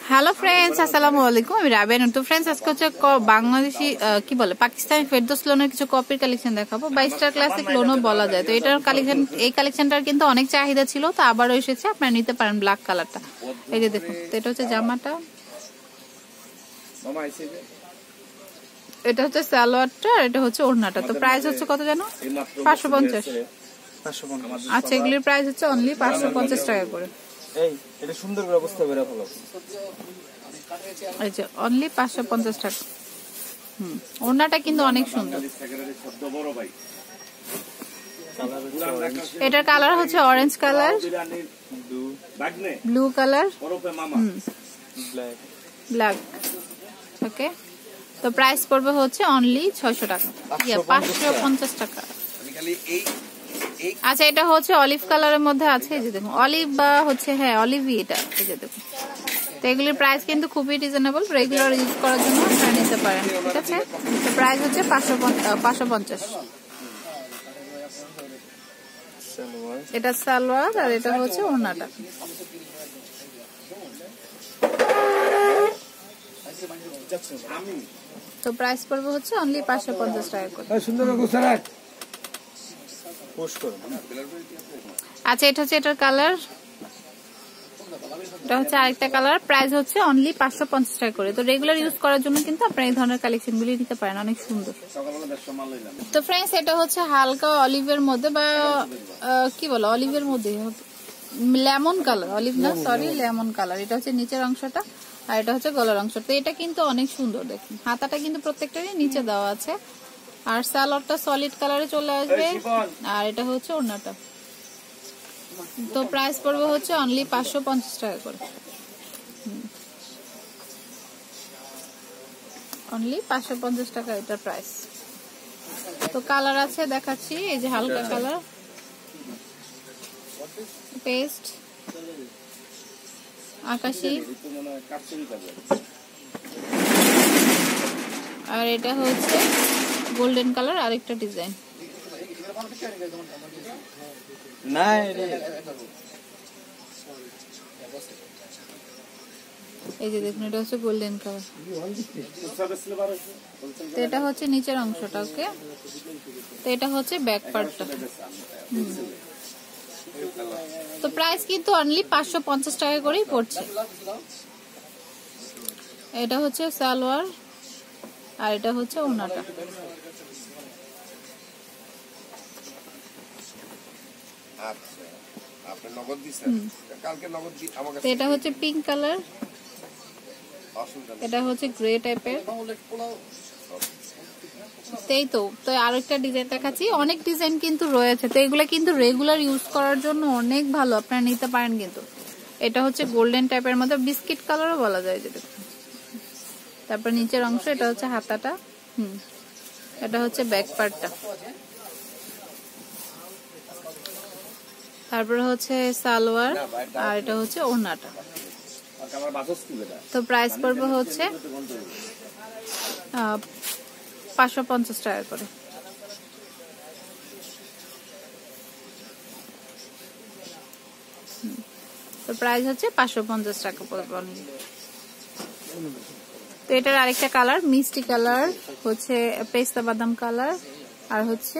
Hello friends, আসসালামু আলাইকুম। আমি রাবেয়া। তো ফ্রেন্ডস, আজকে হচ্ছে বাংলাদেশি কি বলে পাকিস্তানি ফেরদৌস লোনের কিছু কপির কালেকশন দেখাবো, বা স্টার ক্লাসিক লোনও বলা যায়। তো এটার কালেকশন, এই কালেকশনটার কিন্তু অনেক চাহিদা ছিল, তো আবারও এসেছে। আপনারা নিতে পারেন ব্ল্যাক কালারটা। এই যে দেখুন, তো এটা হচ্ছে জামাটা, এটা হচ্ছে সালোয়ারটা, আর এটা হচ্ছে ওড়নাটা। তো প্রাইস হচ্ছে কত জানো? 550। আচ্ছা, এগুলির প্রাইস হচ্ছে অনলি 550 টাকা করে। এটা সুন্দর করে অবস্থা বেরা ফলো। এই যে অনলি 550 টাকা। ওড়নাটা কিন্তু অনেক সুন্দর। এটার কালার হচ্ছে orange colour, blue colour, black. Okay, তো প্রাইস পড়বে হচ্ছে অনলি 600 টাকা, 550 টাকা। আচ্ছা, এটা হচ্ছে অলিভ কালারের মধ্যে আছে। এই যে দেখুন, অলিভ বা হচ্ছে হ্যাঁ অলিভই এটা। এই যে দেখুন, তো এগুলির প্রাইস কিন্তু খুবই রিজনেবল, রেগুলার ইউজ করার জন্য আপনারা নিতে পারেন। ঠিক আছে, তো প্রাইস হচ্ছে 550। এটা সালোয়ার, আর এটা হচ্ছে ওড়নাটা। তো প্রাইস পড়বে হচ্ছে অনলি 550 টাকা করে। আচ্ছা, এটা হচ্ছে এটার কালার, এটা হচ্ছে আরেকটা কালার। প্রাইস হচ্ছে অনলি 550 টাকা করে। তো রেগুলার ইউজ করার জন্য কিন্তু আপনারা এই ধরনের কালেকশন গুলি নিতে পারেন, অনেক সুন্দর। তো ফ্রেন্ডস, এটা হচ্ছে হালকা অলিভের মধ্যে, বা কি বলো অলিভের মধ্যে, লেমন কালার, অলিভ না সরি লেমন কালার। এটা হচ্ছে নিচের অংশটা, আর এটা হচ্ছে গলার অংশ। তো এটা কিন্তু অনেক সুন্দর। দেখুন, হাতাটা কিন্তু প্রত্যেকটারই নিচে দেওয়া আছে, আর সালোয়ারটা সলিড কালারে চলে আসবে, আর এটা হচ্ছে ওড়নাটা। তো প্রাইস পড়বে হচ্ছে অনলি 550 টাকা করে, অনলি 550 টাকা এটার প্রাইস। তো কালার আছে দেখাচ্ছি, এই যে হালকা কালার, পেস্ট, আকাশি, আর এটা হচ্ছে গোল্ডেন কালার, আরেকটা ডিজাইন। এই যে দেখুন, এটা হচ্ছে গোল্ডেন কালার। তো এটা হচ্ছে নিচের অংশটা। ওকে, তো এটা হচ্ছে ব্যাক পার্টটা। তো প্রাইস কিন্তু অনলি 550 টাকা করেই পড়ছে। এটা হচ্ছে সালোয়ার, আর এটা হচ্ছে ওড়নাটা। এটা হচ্ছে পিঙ্ক কালার, এটা হচ্ছে গ্রে টাইপের। তো আরেকটা ডিজাইন দেখাচ্ছি। অনেক ডিজাইন কিন্তু রয়েছে, তো এগুলা কিন্তু রেগুলার ইউজ করার জন্য অনেক ভালো, আপনারা নিতে পারেন কিন্তু। এটা হচ্ছে গোল্ডেন টাইপের মধ্যে, বিস্কিট কালারও বলা যায় যেটা। তারপর নিচের অংশ, এটা হচ্ছে হাতাটা, এটা হচ্ছে ব্যাক পার্টটা। তারপরে হচ্ছে সালোয়ার, আর এটা হচ্ছে ওড়নাটা। তো প্রাইস পড়বে হচ্ছে 550 টাকা করে। তো প্রাইস হচ্ছে 550 টাকা পড়বে অনলি। তো এটার আরেকটা কালার মিষ্টি কালার, হচ্ছে পেস্তা বাদাম কালার, আর হচ্ছে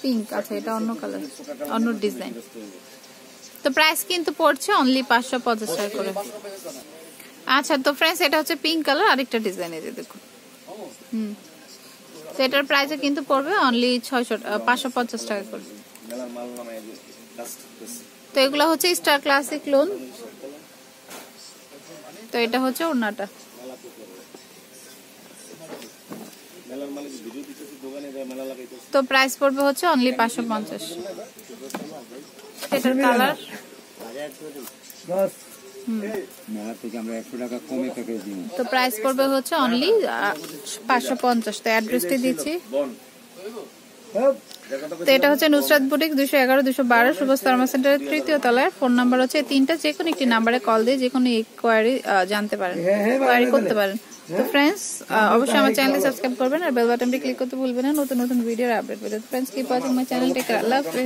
পিঙ্ক। আচ্ছা, এটা অন্য কালার, অন্য ডিজাইন। তো প্রাইস কিন্তু পড়ছে অনলি 550 টাকা করে। আচ্ছা, তো ফ্রেন্ডস, এটা হচ্ছে পিঙ্ক কালার, আরেকটা ডিজাইন। এই যে দেখুন, তো এটার প্রাইস কিন্তু পড়বে অনলি 550 টাকা করে। তো এগুলো হচ্ছে স্টার ক্লাসিক লোন। তো এটা হচ্ছে ওড়নাটা। তো প্রাইস পড়বে হচ্ছে অনলি 550। এটার কালার তো প্রাইস পড়বে হচ্ছে অনলি 550। তো অ্যাড্রেসটি দিচ্ছি। তো এটা হচ্ছে নুসরাত বুটিক, 211-212 সুভাষ ফার্মা সেন্টারের 3য় তলায়। ফোন নাম্বার হচ্ছে 3টা, যে কোনো একটি নাম্বারে কল দিয়ে যে কোনো কোয়ারি জানতে পারেন, কোয়ারি করতে পারেন। তো ফ্রেন্ডস, অবশ্যই আমার চ্যানেলটি সাবস্ক্রাইব করবেন, আর বেল বাটনটি ক্লিক করতে ভুলবেন না নতুন নতুন ভিডিওর আপডেট পেতে। Friends, keep watching my channel, take care, আল্লাহ হাফেজ।